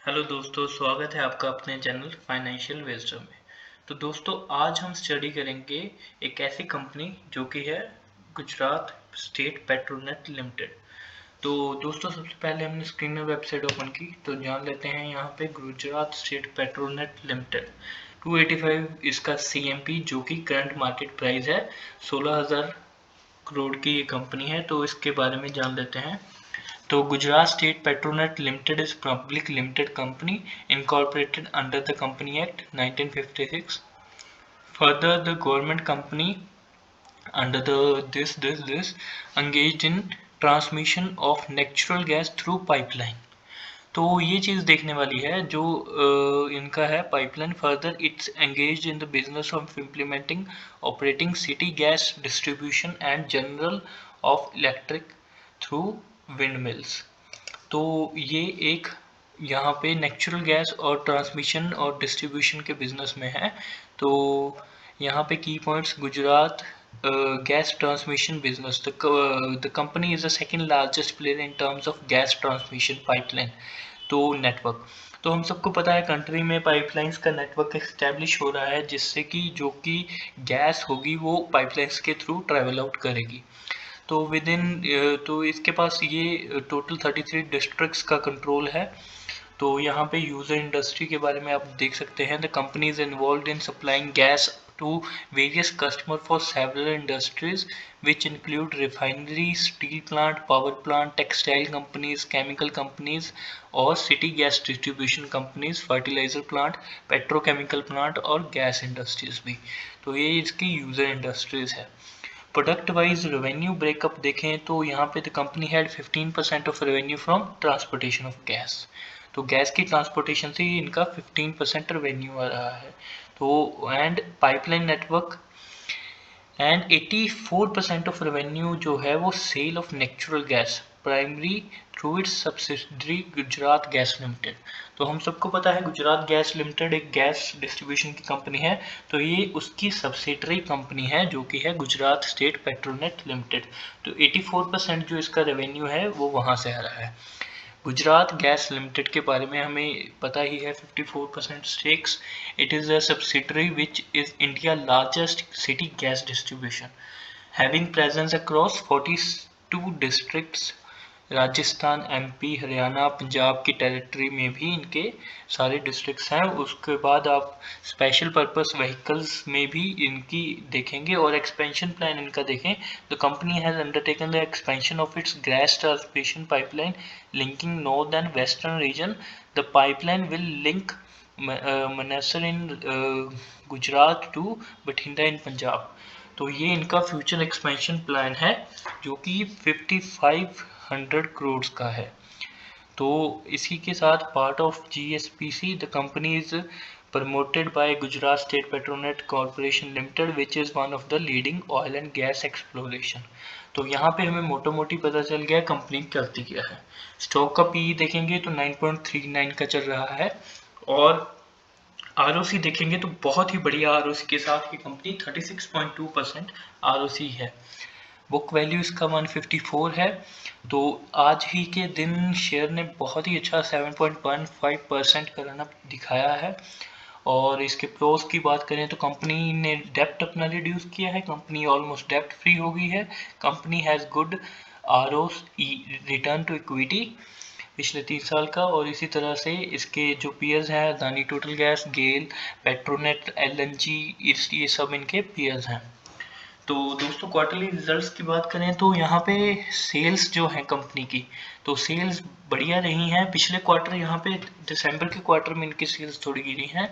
Hello दोस्तों, स्वागत है आपका अपने चैनल फाइनेंशियल विजडम में। तो दोस्तों, आज हम स्टडी करेंगे एक ऐसी कंपनी जो कि है गुजरात स्टेट पेट्रोनेट लिमिटेड। तो दोस्तों, सबसे पहले हमने स्क्रीन में वेबसाइट ओपन की तो जान लेते हैं यहाँ पे गुजरात स्टेट पेट्रोनेट लिमिटेड 285 इसका CMP जो कि करंट मार्केट प्राइस है 16,000 करोड़ की ये कंपनी है। तो इसके बारे में जान लेते हैं। तो Gujarat State Petronet Limited is public limited company incorporated under the Company Act 1956. Further, the government company under this engaged in transmission of natural gas through pipeline. तो ये चीज़ देखने वाली है जो इनका है pipeline. Further it's engage in the business of implementing operating city gas distribution and general of electric through wind mills. तो ये एक यहाँ पे नेचुरल गैस और ट्रांसमिशन और डिस्ट्रीब्यूशन के बिजनेस में है। तो यहाँ पे की points Gujarat gas transmission business. The company is the second largest player in terms of gas transmission pipeline तो नेटवर्क। तो हम सबको पता है कंट्री में पाइपलाइंस का नेटवर्क एस्टेब्लिश हो रहा है जिससे कि जो कि गैस होगी वो पाइपलाइंस के थ्रू ट्रेवल आउट करेगी। तो विद इन तो इसके पास ये टोटल 33 डिस्ट्रिक्ट्स का कंट्रोल है। तो यहाँ पे यूज़र इंडस्ट्री के बारे में आप देख सकते हैं। The company is involve in supplying gas to various customer for several industries which include refinery, steel plant, power plant, textile companies, chemical companies और city gas distribution companies, fertilizer plant, petrochemical plant और gas industries भी। तो ये इसकी user industries है। Product wise revenue breakup देखें तो यहाँ पे the company had 15% of revenue from transportation of gas. तो गैस की ट्रांसपोर्टेशन से ही इनका 15% रेवेन्यू आ रहा है। तो and pipeline network and 84% of revenue जो है वो sale of natural gas primary through its subsidiary Gujarat gas limited. तो हम सबको पता है गुजरात गैस लिमिटेड एक गैस डिस्ट्रीब्यूशन की कंपनी है। तो ये उसकी सब्सिडरी कंपनी है जो कि है गुजरात स्टेट पेट्रोनेट लिमिटेड। तो 84% जो इसका रेवेन्यू है वो वहाँ से आ रहा है। गुजरात गैस लिमिटेड के बारे में हमें पता ही है 54% stakes. It is a subsidiary which is India largest city gas distribution having presence across 42 districts. Rajasthan, MP, Haryana, Punjab की टेरिटरी में भी इनके सारे डिस्ट्रिक्ट्स हैं। उसके बाद आप स्पेशल पर्पस व्हीकल्स में भी इनकी देखेंगे और एक्सपेंशन प्लान इनका देखें। The company has undertaken the expansion of its gas transmission pipeline linking north and western region. The pipeline will link Manesar in Gujarat to Bathinda in Punjab. तो ये इनका फ्यूचर एक्सपेंशन प्लान है जो कि 5500 करोड़ का है। तो इसी के साथ part of GSPC the company is promoted by Gujarat state Petronet corporation limited which is one of the leading oil and gas exploration. तो यहाँ पे हमें मोटा मोटी पता चल गया कंपनी करती क्या है। स्टॉक का PE देखेंगे तो 9.39 का चल रहा है और ROC देखेंगे तो बहुत ही बढ़िया ROC के साथ ये कंपनी 36.2% ROC है। बुक वैल्यू इसका 154 है। तो आज ही के दिन शेयर ने बहुत ही अच्छा 7.15% का रनअप दिखाया है। और इसके प्रोस की बात करें तो कंपनी ने डेप्ट अपना रिड्यूस किया है, कंपनी ऑलमोस्ट डेप्ट फ्री हो गई है। Company has good ROE return to equity पिछले 3 साल का। और इसी तरह से इसके जो पीयर्स हैं अदानी टोटल गैस, गेल, पेट्रोनेट, LNG, ये सब इनके पीयर्स हैं। तो दोस्तों, क्वार्टरली रिजल्ट्स की बात करें तो यहाँ पे सेल्स जो है कंपनी की, तो सेल्स बढ़िया रही हैं। पिछले क्वार्टर यहाँ पे दिसंबर के क्वार्टर में इनकी सेल्स थोड़ी गिरी हैं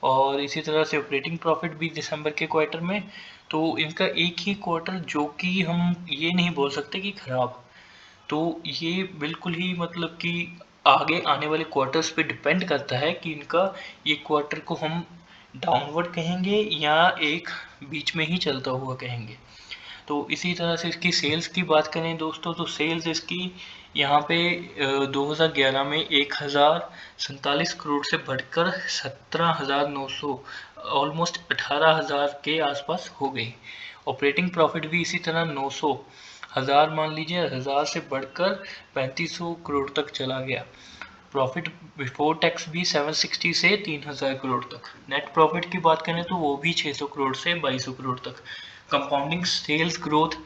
और इसी तरह से ऑपरेटिंग प्रॉफिट भी दिसंबर के क्वार्टर में। तो इनका एक ही क्वार्टर जो कि हम ये नहीं बोल सकते कि खराब। तो ये बिल्कुल ही मतलब कि आगे आने वाले क्वार्टर्स पे डिपेंड करता है कि इनका ये क्वार्टर को हम डाउनवर्ड कहेंगे या एक बीच में ही चलता हुआ कहेंगे। तो इसी तरह से इसकी सेल्स की बात करें दोस्तों तो सेल्स इसकी यहाँ पे 2011 में 1047 करोड़ से बढ़कर 17,900 ऑलमोस्ट 18,000 के आसपास हो गई। ऑपरेटिंग प्रॉफिट भी इसी तरह 900 हज़ार मान लीजिए, 1000 से बढ़कर 3500 करोड़ तक चला गया। प्रॉफिट बिफोर टैक्स भी 760 से 3000 करोड़ तक। नेट प्रॉफिट की बात करें तो वो भी 600 करोड़ से 2200 करोड़ तक। कंपाउंडिंग सेल्स ग्रोथ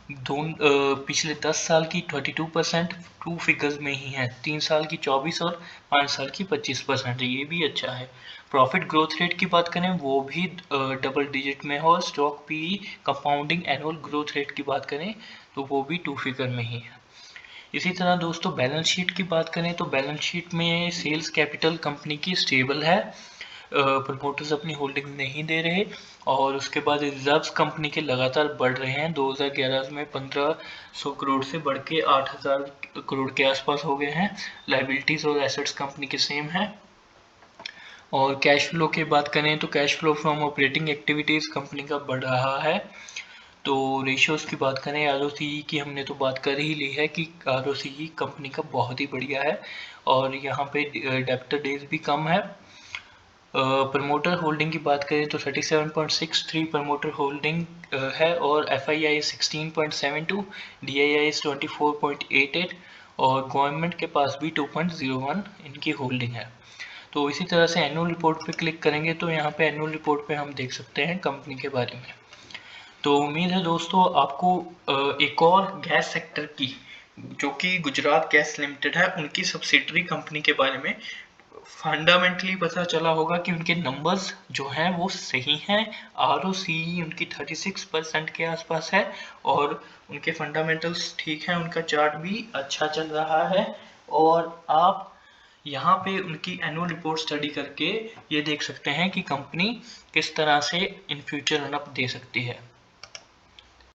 पिछले 10 साल की 22% टू फिगर्स में ही है, 3 साल की 24 और 5 साल की 25%, ये भी अच्छा है। प्रॉफिट ग्रोथ रेट की बात करें वो भी डबल डिजिट में हो। Stock P compounding annual growth rate की बात करें तो वो भी 2 फिगर में ही है। इसी तरह दोस्तों बैलेंस शीट की बात करें तो बैलेंस शीट में सेल्स कैपिटल कंपनी की स्टेबल है, प्रमोटर्स अपनी होल्डिंग नहीं दे रहे, और उसके बाद रिजर्व्स कंपनी के लगातार बढ़ रहे हैं। 2011 में 1500 करोड़ से बढ़ के 8000 करोड़ के आसपास हो गए हैं। लाइबिलिटीज और एसेट्स कंपनी के सेम है। और कैश फ्लो की बात करें तो cash flow from operating activities company का बढ़ रहा है। तो रेशियोज की बात करें आरओसीई की हमने तो बात कर ही ली है कि आरओसीई कंपनी का बहुत ही बढ़िया है, और यहाँ पे डेब्टर डेज भी कम है। प्रमोटर होल्डिंग की बात करें तो 37.63 प्रमोटर होल्डिंग है, और FII 16.72, DII 24.88, और गवर्नमेंट के पास भी 2.01 इनकी होल्डिंग है। तो इसी तरह से एनुअल रिपोर्ट पे क्लिक करेंगे तो यहाँ पे एनुअल रिपोर्ट पे हम देख सकते हैं कंपनी के बारे में। तो उम्मीद है दोस्तों आपको एक और गैस सेक्टर की, जो कि गुजरात गैस लिमिटेड है, उनकी सब्सिडरी कंपनी के बारे में फंडामेंटली पता चला होगा कि उनके नंबर्स जो हैं वो सही हैं। ROCE उनकी 36% के आसपास है, और उनके फंडामेंटल्स ठीक हैं, उनका चार्ट भी अच्छा चल रहा है। और आप यहाँ पे उनकी एनुअल रिपोर्ट स्टडी करके ये देख सकते हैं कि कंपनी किस तरह से इन फ्यूचर रन अप दे सकती है।